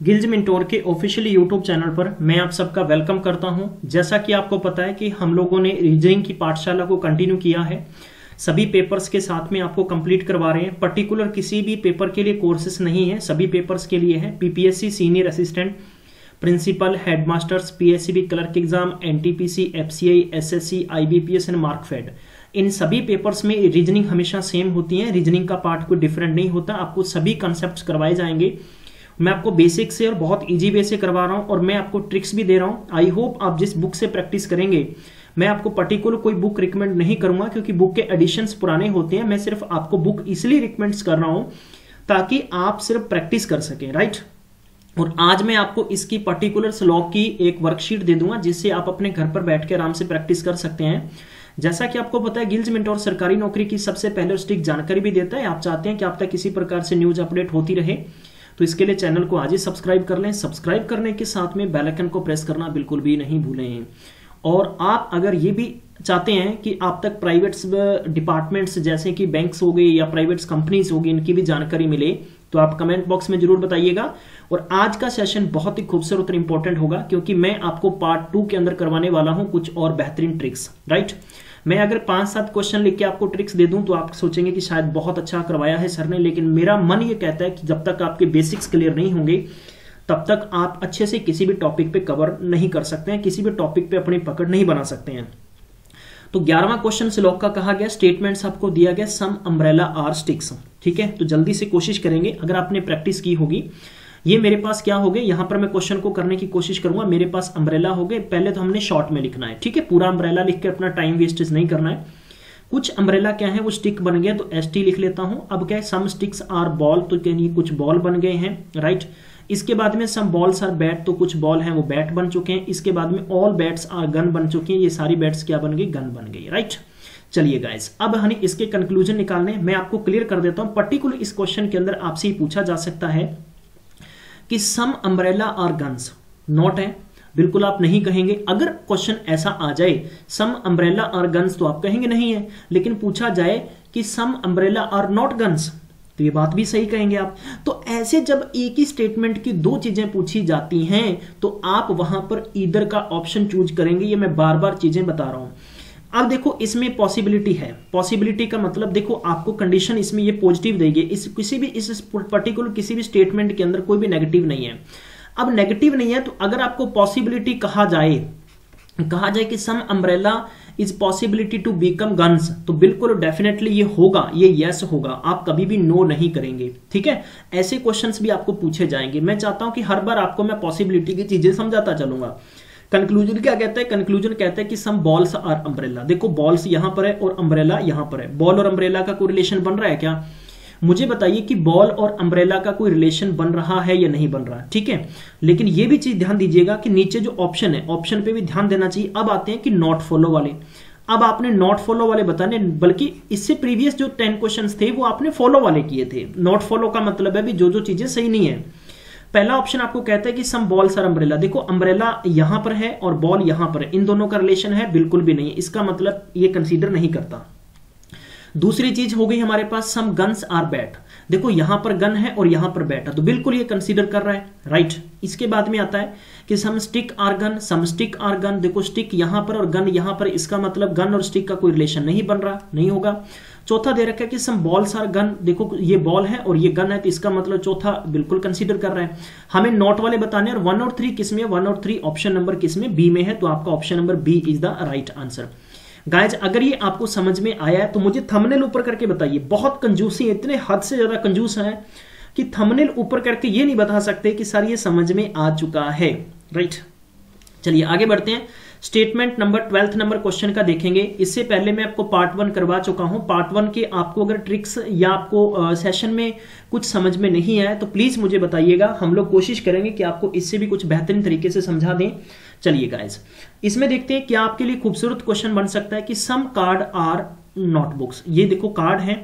गिल्ज mentor के official YouTube channel पर मैं आप सबका वेलकम करता हूं। जैसा कि आपको पता है कि हम लोगों ने रीजनिंग की पाठशाला को कंटिन्यू किया है, सभी पेपर्स के साथ में आपको कंप्लीट करवा रहे हैं। पर्टिकुलर किसी भी पेपर के लिए कोर्सेस नहीं है, सभी पेपर्स के लिए है। PPSC senior assistant, principal, headmasters, PSCB clerk exam, NTPC, FCI, SSC, IBPS and Markfed, इन सभी पेपर्स में रीजनिंग हमेशा सेम होती है। रीजनिंग का पार्ट कोई डिफरेंट नहीं होता। आपको सभी कॉन्सेप्ट्स करवाए जाएंगे। मैं आपको बेसिक से और बहुत इजी वे से करवा रहा हूं और मैं आपको ट्रिक्स भी दे रहा हूं। आई होप आप जिस बुक से प्रैक्टिस करेंगे, मैं आपको पर्टिकुलर कोई बुक रिकमेंड नहीं करूंगा क्योंकि बुक के एडिशंस पुराने होते हैं। मैं सिर्फ आपको बुक इसलिए रिकमेंड कर रहा हूं ताकि आप सिर्फ प्रैक्टिस कर सकें, राइट। और आज मैं आपको इसकी पर्टिकुलर स्लॉग की एक वर्कशीट दे दूंगा जिससे आप अपने घर पर बैठ के आराम से प्रैक्टिस कर सकते हैं। जैसा कि आपको पता है, गिल्ज मेंटोर सरकारी नौकरी की सबसे पहले स्ट्रिक्ट जानकारी भी देता है। आप चाहते हैं कि आप तक किसी प्रकार से न्यूज अपडेट होती रहे तो इसके लिए चैनल को आज ही सब्सक्राइब कर लें। सब्सक्राइब करने के साथ में बेल आइकन को प्रेस करना बिल्कुल भी नहीं भूलें। और आप अगर ये भी चाहते हैं कि आप तक प्राइवेट डिपार्टमेंट्स जैसे कि बैंक्स हो गए या प्राइवेट कंपनीज होगी, इनकी भी जानकारी मिले तो आप कमेंट बॉक्स में जरूर बताइएगा। और आज का सेशन बहुत ही खूबसूरत और इंपॉर्टेंट होगा क्योंकि मैं आपको पार्ट 2 के अंदर करवाने वाला हूं कुछ और बेहतरीन ट्रिक्स, राइट। मैं अगर 5-7 क्वेश्चन लिख के आपको ट्रिक्स दे दूं तो आप सोचेंगे कि शायद बहुत अच्छा करवाया है सर ने, लेकिन मेरा मन ये कहता है कि जब तक आपके बेसिक्स क्लियर नहीं होंगे तब तक आप अच्छे से किसी भी टॉपिक पे कवर नहीं कर सकते हैं, किसी भी टॉपिक पे अपनी पकड़ नहीं बना सकते हैं। तो 11वां क्वेश्चन स्लॉग का कहा गया, स्टेटमेंट्स आपको दिया गया सम अम्ब्रेला आर स्टिक्स, ठीक है। तो जल्दी से कोशिश करेंगे, अगर आपने प्रैक्टिस की होगी। ये मेरे पास क्या हो गए, यहां पर मैं क्वेश्चन को करने की कोशिश करूंगा। मेरे पास अम्ब्रेला हो गए, पहले तो हमने शॉर्ट में लिखना है, ठीक है। पूरा अम्ब्रेला लिख के अपना टाइम वेस्टेज नहीं करना है। कुछ अम्ब्रेला क्या है वो स्टिक बन गया तो एसटी लिख लेता हूं। अब क्या है, सम स्टिक्स आर बॉल, तो कुछ बॉल बन गए हैं, राइट। इसके बाद में सम बॉल्स आर बैट, तो कुछ बॉल हैं वो बैट बन चुके हैं। इसके बाद में ऑल बैट्स आर गन बन चुकी हैं, ये सारी बैट्स क्या बन गई, गन बन गई, राइट। चलिए गाइस, अब हमें इसके कंक्लूजन निकालने, मैं आपको क्लियर कर देता हूं। पर्टिकुलर इस क्वेश्चन के अंदर आपसे ही पूछा जा सकता है कि some umbrella are guns not है, बिल्कुल आप नहीं कहेंगे। अगर क्वेश्चन ऐसा आ जाए सम अम्ब्रेला आर गन्स तो आप कहेंगे नहीं है, लेकिन पूछा जाए कि some umbrella are not guns तो ये बात भी सही कहेंगे आप। तो ऐसे जब एक ही स्टेटमेंट की दो चीजें पूछी जाती हैं तो आप वहां पर ईदर का ऑप्शन चूज करेंगे। ये मैं बार बार चीजें बता रहा हूं। अब देखो, इसमें पॉसिबिलिटी है। पॉसिबिलिटी का मतलब देखो, आपको कंडीशन इसमें ये पॉजिटिव देगी। इस पर्टिकुलर किसी भी स्टेटमेंट के अंदर कोई भी नेगेटिव नहीं है। अब नेगेटिव नहीं है तो अगर आपको पॉसिबिलिटी कहा जाए कि some umbrella is possibility to become guns, तो बिल्कुल डेफिनेटली ये होगा, ये यस होगा। आप कभी भी नो नहीं करेंगे, ठीक है। ऐसे क्वेश्चंस भी आपको पूछे जाएंगे। मैं चाहता हूं कि हर बार आपको मैं पॉसिबिलिटी की चीजें समझाता चलूंगा। कंक्लूजन क्या कहता है, कंक्लूजन कहता है कि सम बॉल्स आर अम्ब्रेला। देखो, बॉल्स यहां पर है और अम्ब्रेला यहां पर है। बॉल और अम्ब्रेला का कोई रिलेशन बन रहा है क्या? मुझे बताइए कि बॉल और अम्ब्रेला का कोई रिलेशन बन रहा है या नहीं बन रहा, ठीक है। लेकिन ये भी चीज ध्यान दीजिएगा कि नीचे जो ऑप्शन है, ऑप्शन पे भी ध्यान देना चाहिए। अब आते हैं कि नॉट फॉलो वाले। अब आपने नॉट फॉलो वाले बताने, बल्कि इससे प्रीवियस जो 10 क्वेश्चंस थे वो आपने फॉलो वाले किए थे। नॉट फॉलो का मतलब है भी जो चीजें सही नहीं है। पहला ऑप्शन आपको कहता है कि सम बॉल्स आर अम्ब्रेला। देखो, अम्ब्रेला यहां पर है और बॉल यहां पर है, इन दोनों का रिलेशन है, बिल्कुल भी नहीं है। इसका मतलब ये कंसीडर नहीं करता। दूसरी चीज हो गई हमारे पास सम गन्स आर बैट। देखो, यहां पर गन है और यहां पर बैट है, तो बिल्कुल ये कंसीडर कर रहा है, राइट। इसके बाद में आता है कि some stick are gun, some stick are gun. देखो, स्टिक यहां पर और गन यहां पर, इसका मतलब गन और स्टिक का कोई रिलेशन नहीं बन रहा, नहीं होगा। चौथा दे रखा है कि सम बॉल्स आर गन। देखो, ये बॉल है और ये गन है, तो इसका मतलब चौथा बिल्कुल कंसीडर कर रहा है। हमें नॉट वाले बताने, और 1 और 3 किसमें, 1 और 3 ऑप्शन नंबर किसमें, बी में है, तो आपका option number B is the right answer. Guys, अगर ये आपको समझ में आया है तो मुझे थंबनेल ऊपर करके बताइए। बहुत कंजूसी है, इतने हद से ज्यादा कंजूस है कि थंबनेल ऊपर करके ये नहीं बता सकते कि सर ये समझ में आ चुका है, राइट। चलिए आगे बढ़ते हैं। स्टेटमेंट नंबर 12 नंबर क्वेश्चन का देखेंगे। इससे पहले मैं आपको पार्ट 1 करवा चुका हूं। पार्ट 1 के आपको अगर ट्रिक्स या आपको सेशन में कुछ समझ में नहीं आया तो प्लीज मुझे बताइएगा। हम लोग कोशिश करेंगे कि आपको इससे भी कुछ बेहतरीन तरीके से समझा दें। चलिए गाइज, इसमें देखते हैं क्या आपके लिए खूबसूरत क्वेश्चन बन सकता है कि सम कार्ड आर नोटबुक्स। ये देखो कार्ड है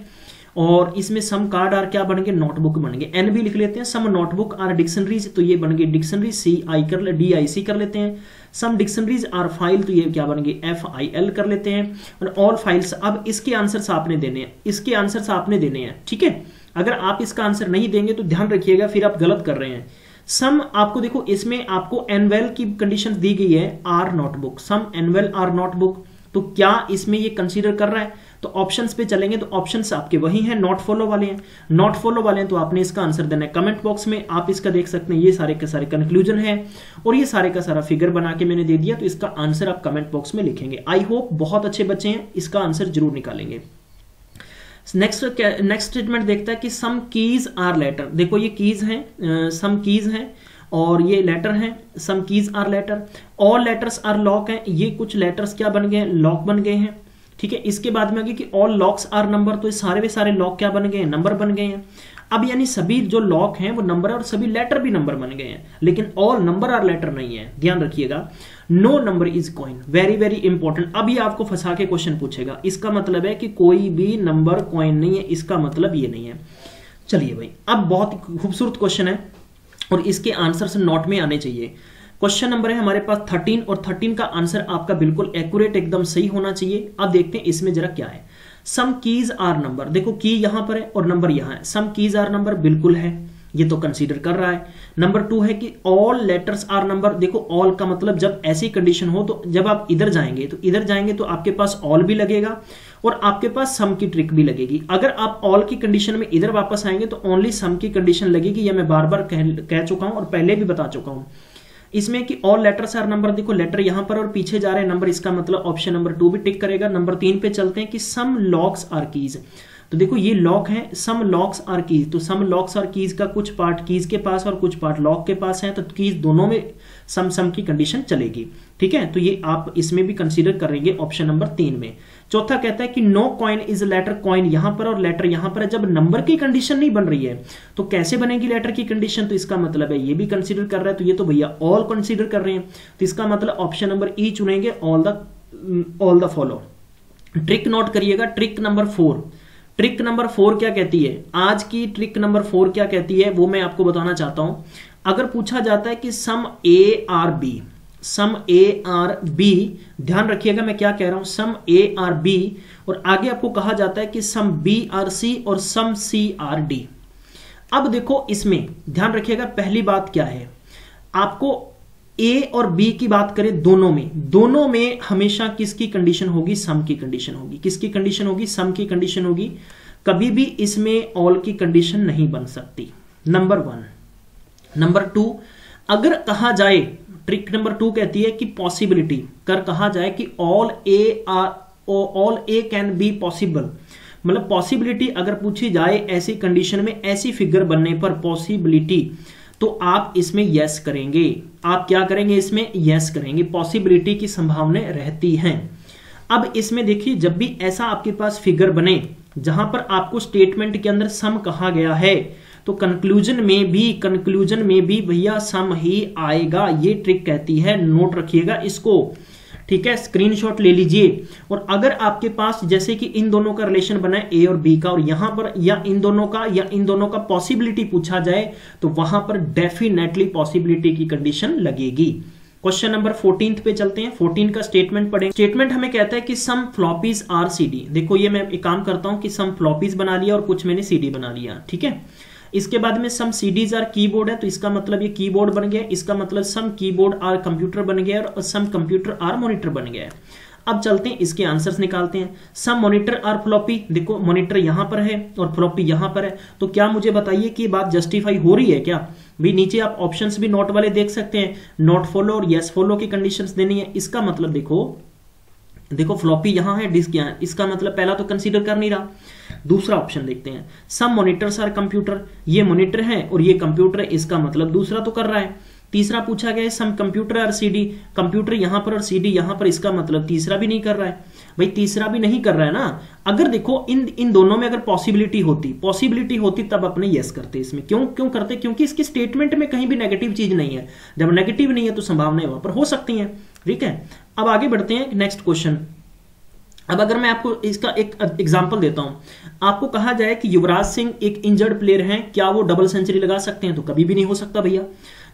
और इसमें सम कार्ड आर क्या बन गए, नोटबुक बन गए। एन भी लिख लेते हैं। सम नोटबुक आर डिक्शनरीज, तो ये बन गए डिक्शनरी, DIC कर लेते हैं। सम डिक्शनरीज आर फाइल, तो ये क्या बन गए, FIL कर लेते हैं। और ऑल फाइल्स, अब इसके आंसर्स आपने देने हैं, इसके आंसर्स आपने देने हैं, ठीक है। अगर आप इसका आंसर नहीं देंगे तो ध्यान रखिएगा फिर आप गलत कर रहे हैं। सम आपको देखो इसमें आपको एनवेल की कंडीशन दी गई है, are not book, some envelope are not book, तो क्या इसमें ये कंसीडर कर रहा है? तो ऑप्शंस पे चलेंगे तो ऑप्शंस आपके वही हैं, नॉट फॉलो वाले हैं। नॉट फॉलो वाले हैं तो आपने इसका आंसर देना है कमेंट बॉक्स में। आप इसका देख सकते हैं, ये सारे के सारे कंक्लूजन है और ये सारे का सारा फिगर बना के मैंने दे दिया, तो इसका आंसर आप कमेंट बॉक्स में लिखेंगे। आई होप बहुत अच्छे बच्चे हैं, इसका आंसर जरूर निकालेंगे। नेक्स्ट स्टेटमेंट देखता है कि सम कीज आर लेटर। देखो ये कीज हैं, सम कीज हैं और ये लेटर हैं, some keys are letter. All letters are lock हैं, ये कुछ लेटर्स क्या बन गए हैं? लॉक बन गए हैं। ठीक है, इसके बाद में आगे कि ऑल लॉक्स आर नंबर, तो ये सारे वे सारे लॉक क्या बन गए हैं? नंबर बन गए हैं। अब यानी सभी जो लॉक हैं वो नंबर है और सभी लेटर भी नंबर बन गए हैं, लेकिन ऑल नंबर आर लेटर नहीं है, ध्यान रखिएगा। No number is coin, very very important. अब ये आपको फंसा के क्वेश्चन पूछेगा, इसका मतलब है कि कोई भी नंबर कॉइन नहीं है, इसका मतलब ये नहीं है। चलिए भाई, अब बहुत खूबसूरत क्वेश्चन है और इसके आंसर से नोट में आने चाहिए। क्वेश्चन नंबर है हमारे पास 13 और 13 का आंसर आपका बिल्कुल एक्यूरेट एकदम सही होना चाहिए। अब देखते हैं इसमें जरा क्या है। सम कीज आर नंबर, देखो की यहां पर है और नंबर यहां है, सम कीज आर नंबर बिल्कुल है, ये तो कंसीडर कर रहा है। नंबर 2 है कि ऑल लेटर्स आर नंबर, देखो ऑल का मतलब जब ऐसी कंडीशन हो तो जब आप इधर जाएंगे तो आपके पास ऑल भी लगेगा और आपके पास सम की ट्रिक भी लगेगी। अगर आप ऑल की कंडीशन में इधर वापस आएंगे तो ओनली सम की कंडीशन लगेगी, यह मैं बार बार कह चुका हूं और पहले भी बता चुका हूं। इसमें कि ऑल लेटर्स आर नंबर, देखो लेटर यहां पर और पीछे जा रहे हैं नंबर, इसका मतलब ऑप्शन नंबर 2 भी टिक करेगा। नंबर 3 पे चलते हैं कि सम लॉक्स आर कीज, तो देखो ये लॉक है, सम लॉक्स आर कीज, तो सम लॉक्स आर कीज का कुछ पार्ट कीज के पास और कुछ पार्ट लॉक के पास है, तो कीज दोनों में सम की कंडीशन चलेगी। ठीक है, तो ये आप इसमें भी कंसीडर करेंगे ऑप्शन नंबर 3 में। चौथा कहता है कि no coin is letter, coin यहां पर और लेटर यहां पर है, जब नंबर की कंडीशन नहीं बन रही है तो कैसे बनेगी लेटर की कंडीशन? तो इसका मतलब है ये भी कंसीडर कर रहा है, तो ये तो भैया ऑल कंसीडर कर रहे हैं, तो इसका मतलब ऑप्शन नंबर ई चुनेंगे, all the follow. Trick note करिएगा, ट्रिक नंबर 4। ट्रिक नंबर 4 क्या कहती है? आज की ट्रिक नंबर 4 क्या कहती है वो मैं आपको बताना चाहता हूं। अगर पूछा जाता है कि some A are B, some A are B, ध्यान रखिएगा मैं क्या कह रहा हूं, सम ए आर बी, और आगे आपको कहा जाता है कि सम बी आर सी और सम सी आर डी। अब देखो इसमें ध्यान रखिएगा, पहली बात क्या है, आपको ए और बी की बात करें, दोनों में हमेशा किसकी कंडीशन होगी? सम की कंडीशन होगी। किसकी कंडीशन होगी? सम की कंडीशन होगी। कभी भी इसमें ऑल की कंडीशन नहीं बन सकती, नंबर 1। नंबर 2, अगर कहा जाए, ट्रिक नंबर 2 कहती है कि पॉसिबिलिटी कर कहा जाए कि all A can be possible, मतलब पॉसिबिलिटी अगर पूछी जाए ऐसी कंडीशन में, ऐसी फिगर बनने पर पॉसिबिलिटी, तो आप इसमें यस करेंगे। आप क्या करेंगे? इसमें यस करेंगे, पॉसिबिलिटी की संभावनाएं रहती हैं। अब इसमें देखिए, जब भी ऐसा आपके पास फिगर बने जहां पर आपको स्टेटमेंट के अंदर सम कहा गया है, तो कंक्लूजन में भी भैया सम ही आएगा। ये ट्रिक कहती है, नोट रखिएगा इसको। ठीक है, स्क्रीनशॉट ले लीजिए। और अगर आपके पास जैसे कि इन दोनों का रिलेशन बना है ए और बी का, और यहां पर या इन दोनों का पॉसिबिलिटी पूछा जाए, तो वहां पर डेफिनेटली पॉसिबिलिटी की कंडीशन लगेगी। क्वेश्चन नंबर 14 पे चलते हैं। 14 का स्टेटमेंट पढ़ें। स्टेटमेंट हमें कहता है कि सम फ्लॉपीज आर सीडी। देखो ये मैं एक काम करता हूं कि सम फ्लॉपीज बना लिया और कुछ मैंने सीडी बना लिया। ठीक है, इसके बाद में सम सीडीज आर कीबोर्ड है, तो इसका मतलब ये कीबोर्ड बन गया। इसका मतलब सम कीबोर्ड आर कंप्यूटर बन गया और सम कंप्यूटर आर मॉनिटर बन गया। अब चलते हैं इसके आंसर्स निकालते हैं। सम मॉनिटर आर फ्लॉपी, देखो मॉनिटर यहां पर है और फ्लॉपी यहां पर है, तो क्या मुझे बताइए कि बात जस्टिफाई हो रही है क्या? भी नीचे आप ऑप्शंस भी नोट वाले देख सकते हैं, नॉट फॉलो और यस फॉलो की कंडीशंस देनी है। इसका मतलब देखो फ्लॉपी यहां है, डिस्क यहां है, इसका मतलब पहला तो कंसीडर कर नहीं रहा। दूसरा ऑप्शन देखते हैं, सम मॉनिटर्स आर कंप्यूटर, ये मॉनिटर है और ये कंप्यूटर है, इसका मतलब दूसरा तो कर रहा है। तीसरा पूछा गया है some computer are CD, computer यहां पर और सीडी यहां पर, इसका मतलब तीसरा भी नहीं कर रहा है। भाई तीसरा भी नहीं कर रहा है ना। अगर देखो इन दोनों में अगर पॉसिबिलिटी होती तब अपने यस करते। इसमें क्यों करते? क्योंकि इसके स्टेटमेंट में कहीं भी नेगेटिव चीज नहीं है। जब नेगेटिव नहीं है तो संभावनाएं वहां पर हो सकती हैं। ठीक है, अब आगे बढ़ते हैं नेक्स्ट क्वेश्चन। अब अगर मैं आपको इसका एक एग्जांपल देता हूं, आपको कहा जाए कि युवराज सिंह एक इंजर्ड प्लेयर हैं, क्या वो डबल सेंचुरी लगा सकते हैं? तो कभी भी नहीं हो सकता भैया।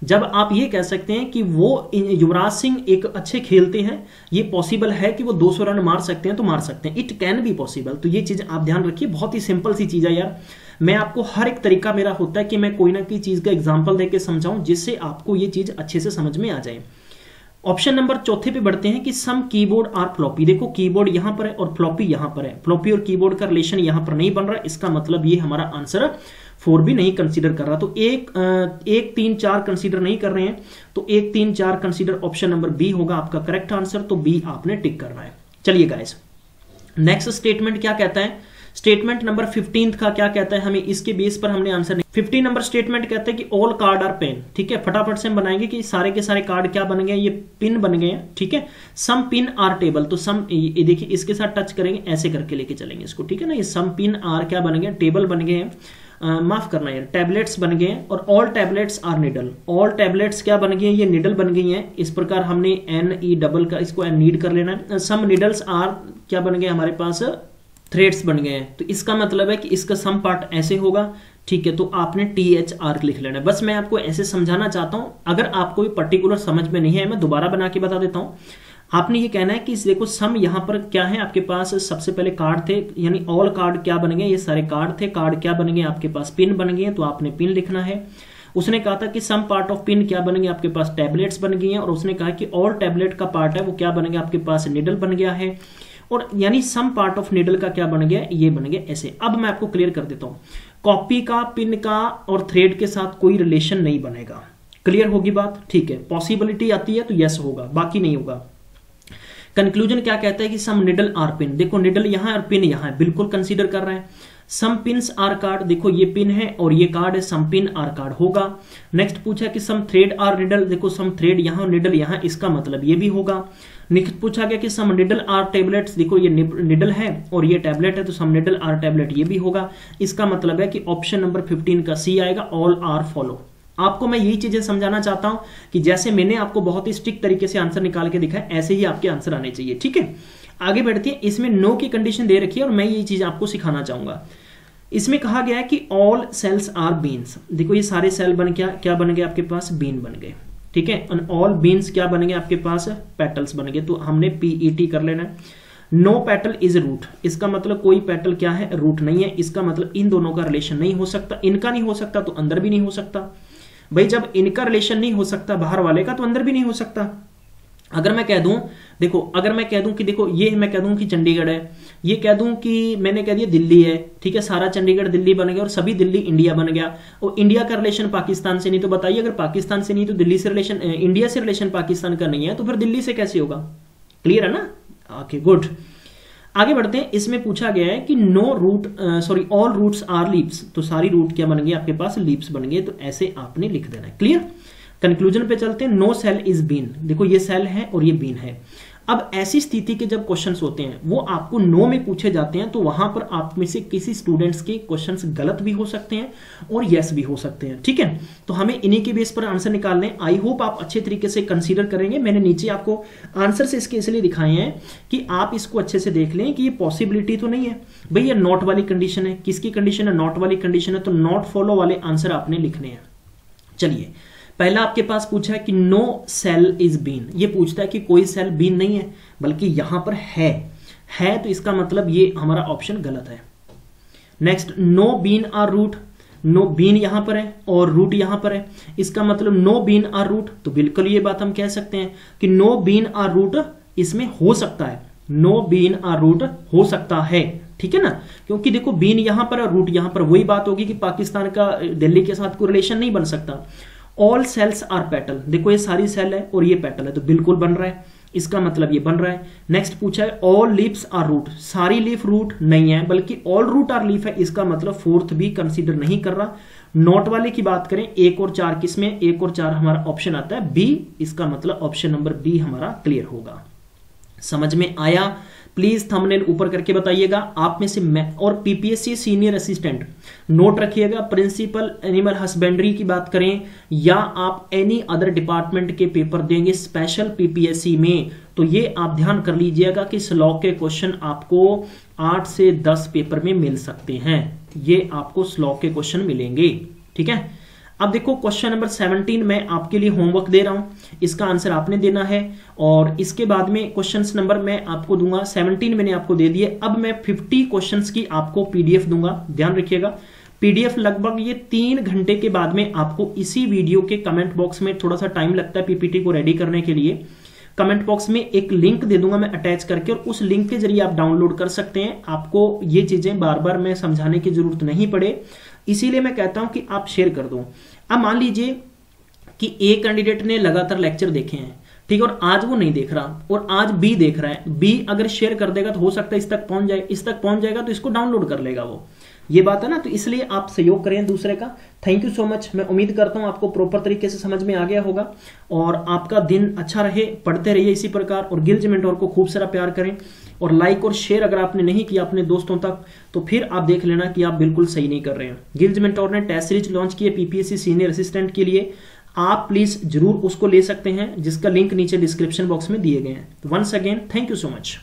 जब आप ये कह सकते हैं कि वो युवराज सिंह एक अच्छे खेलते हैं, ये पॉसिबल है कि वो 200 रन मार सकते हैं, तो मार सकते हैं, इट कैन बी पॉसिबल। तो ये चीज आप ध्यान रखिए, बहुत ही सिंपल सी चीज है यार। मैं आपको हर एक तरीका मेरा होता है कि मैं कोई ना कोई चीज का एग्जांपल देके समझाऊं जिससे आपको ये चीज अच्छे से समझ में आ जाए। ऑप्शन नंबर चौथे पे बढ़ते हैं कि सम कीबोर्ड आर फ्लॉपी। देखो कीबोर्ड यहां पर है और फ्लॉपी यहां पर है, फ्लॉपी और कीबोर्ड का रिलेशन यहां पर नहीं बन रहा, इसका मतलब ये हमारा आंसर 4 भी नहीं कंसीडर कर रहा। तो 1 3 4 कंसीडर नहीं कर रहे हैं, तो 1 3 4 कंसीडर ऑप्शन नंबर बी होगा आपका करेक्ट आंसर, तो बी आपने टिक करना है। चलिए गाइस, नेक्स्ट स्टेटमेंट क्या कहता है, स्टेटमेंट नंबर 15 का क्या कहता है, हमें इसके बेस पर हमने आंसर नहीं। 15 नंबर स्टेटमेंट कहता है कि ऑल कार्ड आर पेन। ठीक है, फटाफट से हम बनाएंगे कि सारे के सारे कार्ड क्या बन गए, ये पिन बन गए हैं। ठीक है, सम पिन आर टेबल, तो सम ये देखिए इसके साथ टच करेंगे, ऐसे करके लेके चलेंगे इसको। ठीक है ना, ये सम पिन आर क्या बन गए, टेबल बन गए हैं, माफ करना यार, टैबलेट्स बन गए हैं। और all tablets are needle, all tablets क्या बन गई हैं, ये निडल बन गई हैं। इस प्रकार हमने एन ई डबल का इसको नीड कर लेना है। सम निडल्स आर क्या बन गए हमारे पास, थ्रेड्स बन गए हैं। तो इसका मतलब है कि इसका सम पार्ट ऐसे होगा। ठीक है, तो आपने THR लिख लेना है। बस मैं आपको ऐसे समझाना चाहता हूं, अगर आपको भी पर्टिकुलर समझ में नहीं है मैं दोबारा बना के बता देता हूं। आपने ये कहना है कि देखो सम यहां पर क्या है आपके पास, सबसे पहले कार्ड थे, यानी ऑल कार्ड क्या बन गए, ये सारे कार्ड थे, कार्ड क्या बन गए आपके पास, पिन बन गए, तो आपने पिन लिखना है। उसने कहा था कि सम पार्ट ऑफ पिन क्या बन गए आपके पास, टैबलेट्स बन गई हैं। और उसने कहा कि ऑल टैबलेट का पार्ट है वो क्या बन गया आपके पास, निडल बन गया है। और यानी सम पार्ट ऑफ निडल का क्या बन गया, ये बन गया ऐसे। अब मैं आपको क्लियर कर देता हूं, कॉपी का, पिन का और थ्रेड के साथ कोई रिलेशन नहीं बनेगा। क्लियर होगी बात? ठीक है, पॉसिबिलिटी आती है तो यस होगा, बाकी नहीं होगा। कंक्लूजन क्या कहता है कि सम निडल आर पिन, देखो निडल यहां है और पिन यहां है, बिल्कुल कंसीडर कर रहे हैं। सम पिन्स आर कार्ड, देखो ये पिन है और ये कार्ड है, सम पिन आर कार्ड होगा। नेक्स्ट पूछा कि सम थ्रेड आर निडल, देखो सम थ्रेड यहां निडल यहां, इसका मतलब ये भी होगा। नेक्स्ट पूछा गया कि सम निडल आर टैबलेट्स, देखो ये निडल है और ये टैबलेट है, तो सम निडल आर टैबलेट ये भी होगा। इसका मतलब है कि ऑप्शन नंबर 15 का सी आएगा, ऑल आर फॉलो। आपको मैं यही चीजें समझाना चाहता हूं कि जैसे मैंने आपको बहुत ही स्ट्रिक्ट तरीके से आंसर निकाल के दिखाया, ऐसे ही आपके आंसर आने चाहिए। ठीक है, आगे बढ़ते हैं। इसमें नो की कंडीशन दे रखी है और मैं ये चीज आपको सिखाना चाहूंगा। इसमें कहा गया है कि ऑल सेल्स आर बीन्स, देखो ये सारे सेल बन क्या बन गए आपके पास, बीन बन गए। ठीक है, ऑल बीन्स क्या बन गए आपके पास, पेटल्स बन गए, तो हमने PET कर लेना है। नो पेटल इज रूट, इसका मतलब कोई पेटल क्या है, रूट नहीं है। इसका मतलब इन दोनों का रिलेशन नहीं हो सकता, इनका नहीं हो सकता तो अंदर भी नहीं हो सकता। भाई जब इनका रिलेशन नहीं हो सकता बाहर वाले का, तो अंदर भी नहीं हो सकता। अगर मैं कह दूं, देखो अगर मैं कह दूं कि देखो ये मैं कह दूं कि चंडीगढ़ है, ये कह दूं कि मैंने कह दिया दिल्ली है, ठीक है, सारा चंडीगढ़ दिल्ली बन गया और सभी दिल्ली इंडिया बन गया। और इंडिया का रिलेशन पाकिस्तान से नहीं, तो बताइए अगर पाकिस्तान से नहीं तो दिल्ली से रिलेशन, इंडिया से रिलेशन पाकिस्तान का नहीं है, तो फिर दिल्ली से कैसे होगा? क्लियर है ना? ओके गुड, आगे बढ़ते हैं। इसमें पूछा गया है कि no root sorry all roots are leaves, तो सारी रूट क्या बन गई आपके पास, लीव्स बन गए, तो ऐसे आपने लिख देना है। क्लियर? कंक्लूजन पे चलते हैं। नो सेल इज बीन, देखो ये सेल है और ये बीन है। अब ऐसी स्थिति के जब क्वेश्चंस होते हैं वो आपको नो में पूछे जाते हैं, तो वहां पर आप में से किसी स्टूडेंट्स के क्वेश्चंस गलत भी हो सकते हैं और यस भी हो सकते हैं। ठीक है, तो हमें इन्हीं के बेस पर आंसर निकालने हैं। आई होप आप अच्छे तरीके से कंसीडर करेंगे। मैंने नीचे आपको आंसर से इसके इसलिए दिखाए हैं कि आप इसको अच्छे से देख लें कि ये पॉसिबिलिटी तो नहीं है। भाई ये नॉट वाली कंडीशन है, किसकी कंडीशन है, नॉट वाली कंडीशन है, तो नॉट फॉलो वाले आंसर आपने लिखने हैं। चलिए, पहला आपके पास पूछा है कि नो सेल इज बीन, ये पूछता है कि कोई सेल बीन नहीं है बल्कि यहां पर है, तो इसका मतलब ये हमारा ऑप्शन गलत है। Next, no bean are root, no bean यहां पर है और रूट यहां पर है, इसका मतलब नो बीन आर रूट, तो बिल्कुल ये बात हम कह सकते हैं कि नो बीन आर रूट इसमें हो सकता है, नो बीन आर रूट हो सकता है। ठीक है ना, क्योंकि देखो बीन यहां पर और रूट यहां पर, वही बात होगी कि पाकिस्तान का दिल्ली के साथ कोई रिलेशन नहीं बन सकता। ऑल सेल्स आर पेटल, देखो ये सारी सेल है और ये पेटल है, तो बिल्कुल बन रहा है, इसका मतलब ये बन रहा है। नेक्स्ट पूछा है ऑल लीव्स आर रूट, सारी लीफ रूट नहीं है बल्कि ऑल रूट आर लीफ है, इसका मतलब फोर्थ भी कंसीडर नहीं कर रहा। नोट वाले की बात करें 1 और 4 किसमें, 1 और 4 हमारा ऑप्शन आता है बी, इसका मतलब ऑप्शन नंबर बी हमारा क्लियर होगा। समझ में आया? प्लीज थंबनेल ऊपर करके बताइएगा। आप में से मैं और PPSC सीनियर असिस्टेंट नोट रखिएगा। प्रिंसिपल एनिमल हस्बेंड्री की बात करें या आप एनी अदर डिपार्टमेंट के पेपर देंगे स्पेशल PPSC में, तो ये आप ध्यान कर लीजिएगा कि स्लॉग के क्वेश्चन आपको 8 से 10 पेपर में मिल सकते हैं, ये आपको स्लॉग के क्वेश्चन मिलेंगे। ठीक है, अब देखो क्वेश्चन नंबर 17 मैं आपके लिए होमवर्क दे रहा हूं, इसका आंसर आपने देना है और इसके बाद में क्वेश्चंस नंबर मैं आपको दूंगा। 17 मैंने आपको दे दिए, अब मैं 50 क्वेश्चंस की आपको PDF दूंगा, ध्यान रखिएगा पीडीएफ लगभग ये 3 घंटे के बाद में आपको इसी वीडियो के कमेंट बॉक्स में, थोड़ा सा टाइम लगता है पीपीटी को रेडी करने के लिए, कमेंट बॉक्स में एक लिंक दे दूंगा मैं अटैच करके, और उस लिंक के जरिए आप डाउनलोड कर सकते हैं। आपको ये चीजें बार बार मैं समझाने की जरूरत नहीं पड़े, इसीलिए मैं कहता हूं कि आप शेयर कर दो। अब मान लीजिए कि ए कैंडिडेट ने लगातार लेक्चर देखे हैं, ठीक है, और आज वो नहीं देख रहा और आज बी देख रहा है। बी अगर शेयर कर देगा तो हो सकता है इस तक पहुंच जाए, इस तक पहुंच जाएगा तो इसको डाउनलोड कर लेगा वो, ये बात है ना। तो इसलिए आप सहयोग करें दूसरे का। Thank you so much. मैं उम्मीद करता हूं आपको प्रॉपर तरीके से समझ में आ गया होगा, और आपका दिन अच्छा रहे, पढ़ते रहिए इसी प्रकार, और गिल्ज मेंटोर को खूब सारा प्यार करें, और लाइक और शेयर अगर आपने नहीं किया अपने दोस्तों तक तो फिर आप देख लेना कि आप बिल्कुल सही नहीं कर रहे हैं। गिल्ज मेंटोर ने टेस्ट सीरीज लॉन्च की है पीपीएससी सीनियर असिस्टेंट के लिए, आप प्लीज जरूर उसको ले सकते हैं, जिसका लिंक नीचे डिस्क्रिप्शन बॉक्स में दिए गए हैं। Once again thank you so much.